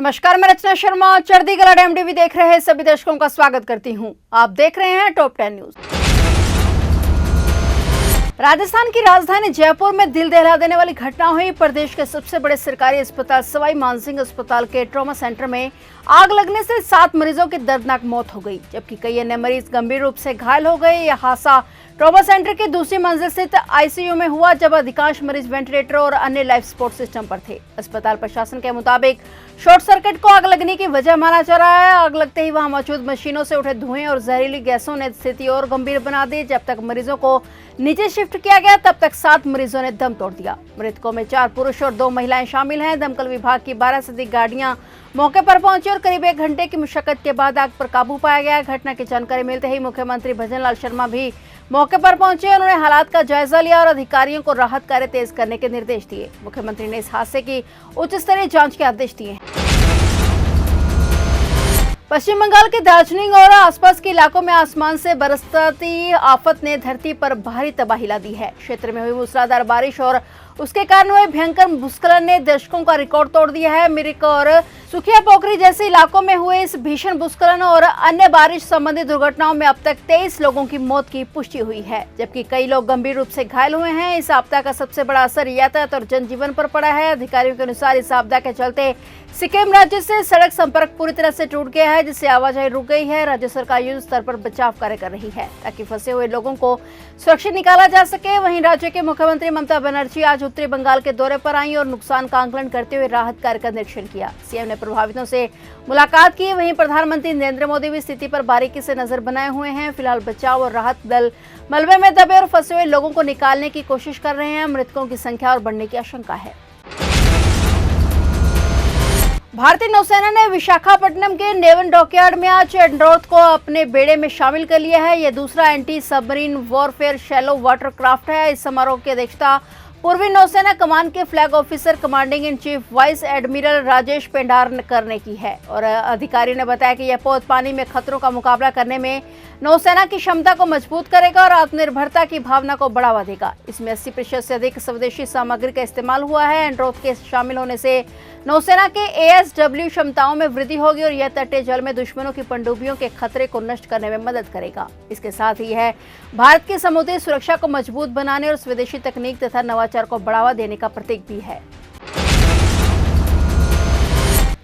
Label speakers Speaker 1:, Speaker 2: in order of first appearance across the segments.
Speaker 1: नमस्कार, मैं रचना शर्मा चढ़ीगढ़ एमडीवी देख रहे सभी दर्शकों का स्वागत करती हूं। आप देख रहे हैं टॉप 10 न्यूज। राजस्थान की राजधानी जयपुर में दिल दहला देने वाली घटना हुई। प्रदेश के सबसे बड़े सरकारी अस्पताल सवाई मानसिंह अस्पताल के ट्रॉमा सेंटर में आग लगने से 7 मरीजों की दर्दनाक मौत हो गई, जबकि कई अन्य मरीज गंभीर रूप से घायल हो गए। यह हादसा ट्रॉमा सेंटर की दूसरी मंजिल स्थित आईसीयू में हुआ, जब अधिकांश मरीज वेंटिलेटर और अन्य लाइफ सपोर्ट सिस्टम पर थे। अस्पताल प्रशासन के मुताबिक शॉर्ट सर्किट को आग लगने की वजह माना जा रहा है। आग लगते ही वहां मौजूद मशीनों से उठे धुएं और जहरीली गैसों ने स्थिति और गंभीर बना दी। जब तक मरीजों को नीचे शिफ्ट किया गया, तब तक 7 मरीजों ने दम तोड़ दिया। मृतकों में 4 पुरुष और 2 महिलाएं शामिल हैं। दमकल विभाग की 12 से अधिक गाड़ियां मौके पर पहुंची और करीब 1 घंटे की मशक्कत के बाद आग पर काबू पाया गया। घटना की जानकारी मिलते ही मुख्यमंत्री भजनलाल शर्मा भी मौके पर पहुंचे। उन्होंने हालात का जायजा लिया और अधिकारियों को राहत कार्य तेज करने के निर्देश दिए। मुख्यमंत्री ने इस हादसे की उच्च स्तरीय जांच के आदेश दिए हैं। पश्चिम बंगाल के दार्जिलिंग और आसपास के इलाकों में आसमान से बरसती आफत ने धरती पर भारी तबाही ला दी है। क्षेत्र में हुई मूसलाधार बारिश और उसके कारण हुए भयंकर भूस्खलन ने दशकों का रिकॉर्ड तोड़ दिया है। मिरिक और सुखिया पोखरी जैसे इलाकों में हुए इस भीषण भूस्खलन और अन्य बारिश संबंधी दुर्घटनाओं में अब तक 23 लोगों की मौत की पुष्टि हुई है, जबकि कई लोग गंभीर रूप से घायल हुए हैं। इस आपदा का सबसे बड़ा असर यातायात और जनजीवन पर पड़ा है। अधिकारियों के अनुसार इस आपदा के चलते सिक्किम राज्य से सड़क संपर्क पूरी तरह से टूट गया है, जिससे आवाजाही रुक गई है। राज्य सरकार युद्ध स्तर पर बचाव कार्य कर रही है ताकि फंसे हुए लोगों को सुरक्षित निकाला जा सके। वहीं राज्य के मुख्यमंत्री ममता बनर्जी आज उत्तरी बंगाल के दौरे पर आई और नुकसान का आंकलन करते हुए राहत कार्य का निरीक्षण किया। सीएम ने प्रभावितों से मुलाकात की। वहीं प्रधानमंत्री नरेंद्र मोदी भी स्थिति पर बारीकी से नजर बनाए हुए हैं। फिलहाल बचाव और राहत दल मलबे में दबे और फंसे हुए लोगों को निकालने की कोशिश कर रहे हैं। मृतकों की संख्या और बढ़ने की आशंका है। भारतीय नौसेना ने विशाखापट्टनम के नेवल डॉकयार्ड में आज एंड्रोथ को अपने बेड़े में शामिल कर लिया है। यह दूसरा anti submarine warfare shallow water craft है। इस समारोह की अध्यक्षता पूर्वी नौसेना कमान के flag officer commanding in chief vice admiral Rajesh Pendar करने की है और अधिकारी ने बताया कि यह पौध पानी में खतरों का मुकाबला करने में नौसेना की क्षमता को मजबूत करेगा और आत्मनिर्भरता की भावना को बढ़ावा देगा। इसमें 80% से अधिक स्वदेशी सामग्री का इस्तेमाल हुआ है। एंड्रोथ के शामिल होने से नौसेना के ASW क्षमताओं में वृद्धि होगी और यह तटीय जल में दुश्मनों की पनडुब्बियों के खतरे को नष्ट करने में मदद करेगा। इसके साथ ही यह भारत की समुद्री सुरक्षा को मजबूत बनाने और स्वदेशी तकनीक तथा नवाचार को बढ़ावा देने का प्रतीक भी है।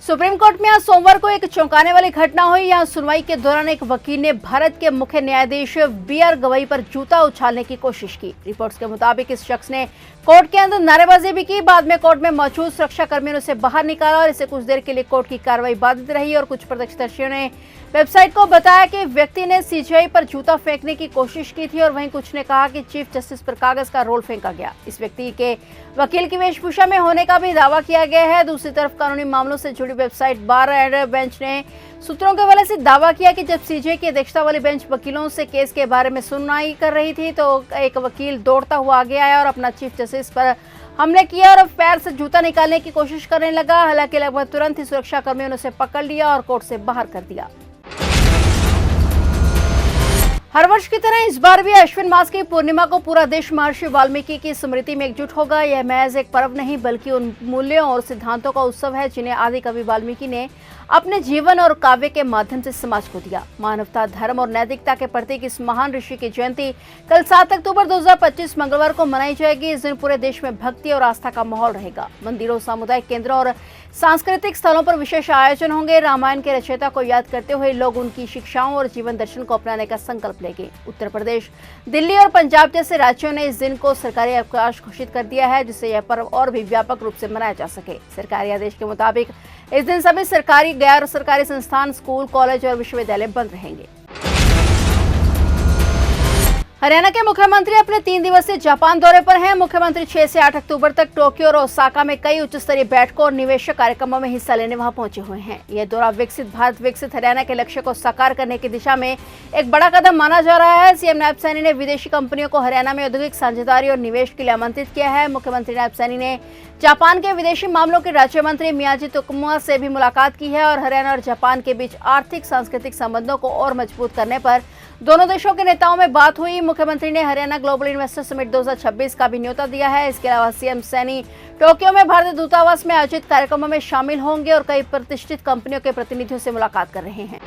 Speaker 1: सुप्रीम कोर्ट में आज सोमवार को एक चौंकाने वाली घटना हुई। यहां सुनवाई के दौरान एक वकील ने भारत के मुख्य न्यायाधीश BR गवई पर जूता उछालने की कोशिश की। रिपोर्ट्स के मुताबिक इस शख्स ने कोर्ट के अंदर नारेबाजी भी की। बाद में कोर्ट में मौजूद सुरक्षा कर्मियों ने उसे बाहर निकाला और इससे कुछ देर के लिए कोर्ट की कार्रवाई बाधित रही और कुछ प्रत्यक्षदर्शियों ने वेबसाइट को बताया कि व्यक्ति ने CJI पर जूता फेंकने की कोशिश की थी और वहीं कुछ ने कहा कि चीफ जस्टिस पर कागज का रोल फेंका गया। इस व्यक्ति के वकील की वेशभूषा में होने का भी दावा किया गया है। दूसरी तरफ कानूनी मामलों से जुड़ी वेबसाइट बार एंड बेंच ने सूत्रों के हवाले से दावा किया कि जब CJI की अध्यक्षता वाली बेंच वकीलों से केस के बारे में सुनवाई कर रही थी तो एक वकील दौड़ता हुआ आगे आया और अपना चीफ जस्टिस पर हमले किया और पैर से जूता निकालने की कोशिश करने लगा। हालांकि लगभग तुरंत ही सुरक्षा कर्मियों ने उसे पकड़ लिया और कोर्ट से बाहर कर दिया। हर वर्ष की तरह इस बार भी अश्विन मास की पूर्णिमा को पूरा देश महर्षि वाल्मीकि की स्मृति में एकजुट होगा। यह महज एक पर्व नहीं बल्कि उन मूल्यों और सिद्धांतों का उत्सव है जिन्हें आदि कवि वाल्मीकि ने अपने जीवन और काव्य के माध्यम से समाज को दिया। मानवता, धर्म और नैतिकता के प्रतीक इस महान ऋषि की जयंती कल 7 अक्टूबर 2025 मंगलवार को मनाई जाएगी। इस दिन पूरे देश में भक्ति और आस्था का माहौल रहेगा। मंदिरों, सामुदायिक केंद्रों और सांस्कृतिक स्थलों पर विशेष आयोजन होंगे। रामायण के रचयिता को याद करते हुए लोग उनकी शिक्षाओं और जीवन दर्शन को अपनाने का संकल्प लेंगे। उत्तर प्रदेश, दिल्ली और पंजाब जैसे राज्यों ने इस दिन को सरकारी अवकाश घोषित कर दिया है, जिससे यह पर्व और भी व्यापक रूप से मनाया जा सके। सरकारी आदेश के मुताबिक इस दिन सभी सरकारी, गैर सरकारी संस्थान, स्कूल, कॉलेज और विश्वविद्यालय बंद रहेंगे। हरियाणा के मुख्यमंत्री अपने 3 दिवसीय जापान दौरे पर हैं। मुख्यमंत्री 6 से 8 अक्टूबर तक टोक्यो और ओसाका में कई उच्च स्तरीय बैठकों और निवेशक कार्यक्रमों में हिस्सा लेने वहां पहुंचे हुए हैं। यह दौरा विकसित भारत, विकसित हरियाणा के लक्ष्य को साकार करने की दिशा में एक बड़ा कदम माना जा रहा है। सीएम नायब सैनी ने विदेशी कंपनियों को हरियाणा में औद्योगिक साझेदारी और निवेश के लिए आमंत्रित किया है। मुख्यमंत्री नायब सैनी ने जापान के विदेशी मामलों के राज्य मंत्री मियाजी तोकुमा से भी मुलाकात की है और हरियाणा और जापान के बीच आर्थिक सांस्कृतिक संबंधों को और मजबूत करने पर दोनों देशों के नेताओं में बात हुई। मुख्यमंत्री ने हरियाणा ग्लोबल इन्वेस्टर समिट 2026 का भी न्योता दिया है। इसके अलावा सीएम सैनी टोक्यो में भारतीय दूतावास में आयोजित कार्यक्रमों में शामिल होंगे और कई प्रतिष्ठित कंपनियों के प्रतिनिधियों से मुलाकात कर रहे हैं।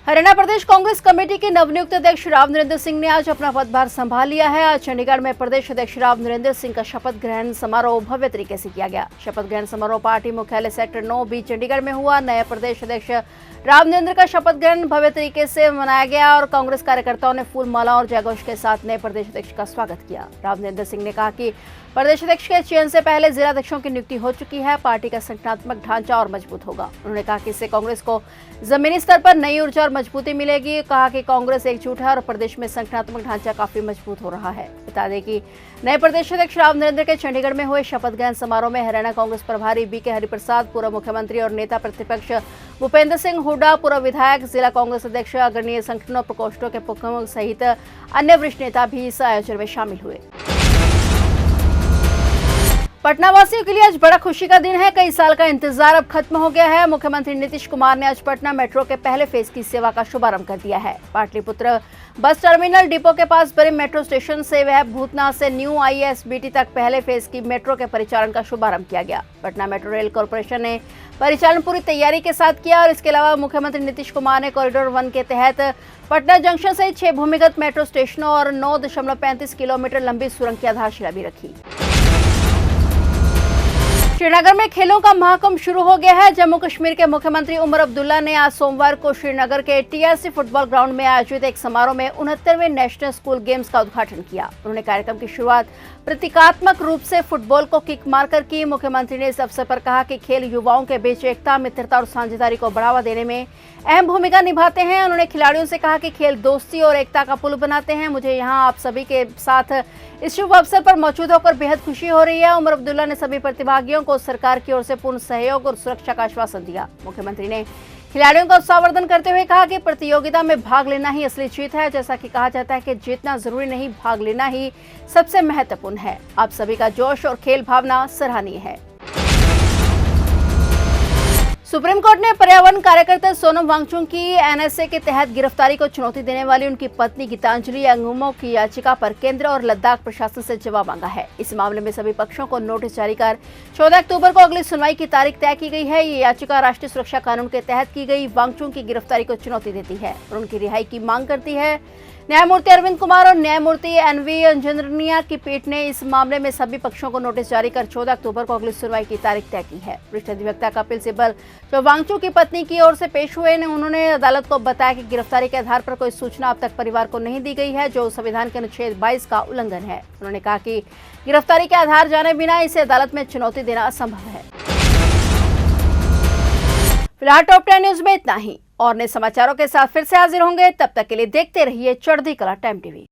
Speaker 1: हरियाणा प्रदेश कांग्रेस कमेटी के नवनियुक्त अध्यक्ष राव नरेंद्र सिंह ने आज अपना पदभार संभाल लिया है। आज चंडीगढ़ में प्रदेश अध्यक्ष राव नरेंद्र सिंह का शपथ ग्रहण समारोह भव्य तरीके से किया गया। शपथ ग्रहण समारोह पार्टी मुख्यालय सेक्टर 9 बी चंडीगढ़ में हुआ। नए प्रदेश अध्यक्ष राव नरेंद्र का शपथ ग्रहण भव्य तरीके से मनाया गया और कांग्रेस कार्यकर्ताओं ने फूल माला और जयघोष के साथ नए प्रदेश अध्यक्ष का स्वागत किया। राव नरेंद्र सिंह ने कहा कि प्रदेश अध्यक्ष के चयन से पहले जिला अध्यक्षों की नियुक्ति हो चुकी है। पार्टी का संगठनात्मक ढांचा और मजबूत होगा। उन्होंने कहा कि इससे कांग्रेस को जमीनी स्तर पर नई ऊर्जा और मजबूती मिलेगी। कहा कि कांग्रेस एकजुट है और प्रदेश में संगठनात्मक ढांचा काफी मजबूत हो रहा है। बता दें कि नए प्रदेश अध्यक्ष राव नरेंद्र के चंडीगढ़ में हुए शपथ ग्रहण समारोह में हरियाणा कांग्रेस प्रभारी बीके हरिप्रसाद, पूर्व मुख्यमंत्री और नेता प्रतिपक्ष भूपेंद्र सिंह हुड्डा, पूर्व विधायक, जिला कांग्रेस अध्यक्ष, अग्रणीय संगठनों प्रकोष्ठों के प्रमुख सहित अन्य वरिष्ठ नेता भी इस आयोजन में शामिल हुए। पटना वासियों के लिए आज बड़ा खुशी का दिन है। कई साल का इंतजार अब खत्म हो गया है। मुख्यमंत्री नीतीश कुमार ने आज पटना मेट्रो के पहले फेज की सेवा का शुभारंभ कर दिया है। पाटलिपुत्र बस टर्मिनल डिपो के पास बड़े मेट्रो स्टेशन से वह भूतनाथ से न्यू ISBT तक पहले फेज की मेट्रो के परिचालन का शुभारंभ किया गया। पटना मेट्रो रेल कॉर्पोरेशन ने परिचालन पूरी तैयारी के साथ किया और इसके अलावा मुख्यमंत्री नीतीश कुमार ने कॉरिडोर 1 के तहत पटना जंक्शन से 6 भूमिगत मेट्रो स्टेशनों और 9.35 किलोमीटर लंबी सुरंग की आधारशिला भी रखी। श्रीनगर में खेलों का महाकुंभ शुरू हो गया है। जम्मू कश्मीर के मुख्यमंत्री उमर अब्दुल्ला ने आज सोमवार को श्रीनगर के TRC फुटबॉल ग्राउंड में आयोजित एक समारोह में 69वें नेशनल स्कूल गेम्स का उद्घाटन किया। उन्होंने कार्यक्रम की शुरुआत प्रतीकात्मक रूप से फुटबॉल को किक मारकर की। मुख्यमंत्री ने इस अवसर पर कहा कि खेल युवाओं के बीच एकता, मित्रता और साझेदारी को बढ़ावा देने में अहम भूमिका निभाते हैं। उन्होंने खिलाड़ियों से कहा कि खेल दोस्ती और एकता का पुल बनाते हैं। मुझे यहाँ आप सभी के साथ इस शुभ अवसर पर मौजूद होकर बेहद खुशी हो रही है। उमर अब्दुल्ला ने सभी प्रतिभागियों को सरकार की ओर से पूर्ण सहयोग और सुरक्षा का आश्वासन दिया। मुख्यमंत्री ने खिलाड़ियों का उत्साहवर्धन करते हुए कहा कि प्रतियोगिता में भाग लेना ही असली जीत है। जैसा कि कहा जाता है कि जीतना जरूरी नहीं, भाग लेना ही सबसे महत्वपूर्ण है। आप सभी का जोश और खेल भावना सराहनीय है। सुप्रीम कोर्ट ने पर्यावरण कार्यकर्ता सोनम वांगचुक की NSA के तहत गिरफ्तारी को चुनौती देने वाली उनकी पत्नी गीतांजलि अंगुमो की याचिका पर केंद्र और लद्दाख प्रशासन से जवाब मांगा है। इस मामले में सभी पक्षों को नोटिस जारी कर 14 अक्टूबर को अगली सुनवाई की तारीख तय की गई है। ये याचिका राष्ट्रीय सुरक्षा कानून के तहत की गई वांगचुक की गिरफ्तारी को चुनौती देती है और उनकी रिहाई की मांग करती है। न्यायमूर्ति अरविंद कुमार और न्यायमूर्ति NV इंजीनियर की पीठ ने इस मामले में सभी पक्षों को नोटिस जारी कर 14 अक्टूबर को अगली सुनवाई की तारीख तय की है। वरिष्ठ अधिवक्ता कपिल सिब्बल जो वांगचुक की पत्नी की ओर से पेश हुए उन्होंने अदालत को बताया कि गिरफ्तारी के आधार पर कोई सूचना अब तक परिवार को नहीं दी गई है, जो संविधान के अनुच्छेद 22 का उल्लंघन है। उन्होंने कहा कि गिरफ्तारी के आधार जाने बिना इसे अदालत में चुनौती देना असंभव है। फिलहाल टॉप 10 न्यूज में इतना ही और नए समाचारों के साथ फिर से हाजिर होंगे। तब तक के लिए देखते रहिए चढ़ती कला टाइम टीवी।